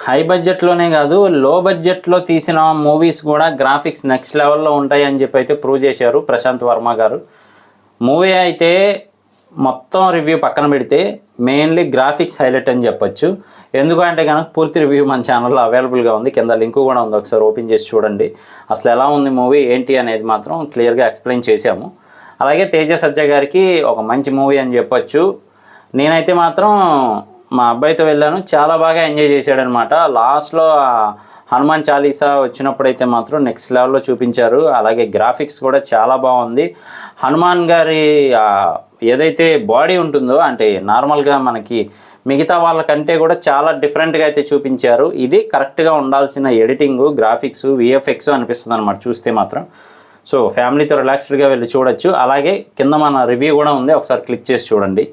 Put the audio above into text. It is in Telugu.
హై బడ్జెట్లోనే కాదు, లో బడ్జెట్లో తీసిన మూవీస్ కూడా గ్రాఫిక్స్ నెక్స్ట్ లెవెల్లో ఉంటాయి అని చెప్పి అయితే ప్రూవ్ చేశారు ప్రశాంత్ వర్మ గారు. మూవీ అయితే మొత్తం రివ్యూ పక్కన పెడితే మెయిన్లీ గ్రాఫిక్స్ హైలైట్ అని చెప్పొచ్చు. ఎందుకంటే కనుక పూర్తి రివ్యూ మన ఛానల్లో అవైలబుల్గా ఉంది, కింద లింక్ కూడా ఉంది, ఒకసారి ఓపెన్ చేసి చూడండి. అసలు ఎలా ఉంది మూవీ ఏంటి అనేది మాత్రం క్లియర్గా ఎక్స్ప్లెయిన్ చేశాము. అలాగే తేజ సజ్జా గారికి ఒక మంచి మూవీ అని చెప్పొచ్చు. నేనైతే మాత్రం మా అబ్బాయితో వెళ్ళాను, చాలా బాగా ఎంజాయ్ చేశాడనమాట. లాస్ట్లో హనుమాన్ చాలీసా వచ్చినప్పుడైతే మాత్రం నెక్స్ట్ లెవెల్లో చూపించారు. అలాగే గ్రాఫిక్స్ కూడా చాలా బాగుంది. హనుమాన్ గారి ఏదైతే బాడీ ఉంటుందో, అంటే నార్మల్గా మనకి మిగతా వాళ్ళకంటే కూడా చాలా డిఫరెంట్గా అయితే చూపించారు. ఇది కరెక్ట్గా ఉండాల్సిన ఎడిటింగు, గ్రాఫిక్స్, విఎఫ్ఎక్స్ అనిపిస్తుంది అనమాట చూస్తే మాత్రం. సో ఫ్యామిలీతో రిలాక్స్డ్గా వెళ్ళి చూడొచ్చు. అలాగే కింద మన రివ్యూ కూడా ఉంది, ఒకసారి క్లిక్ చేసి చూడండి.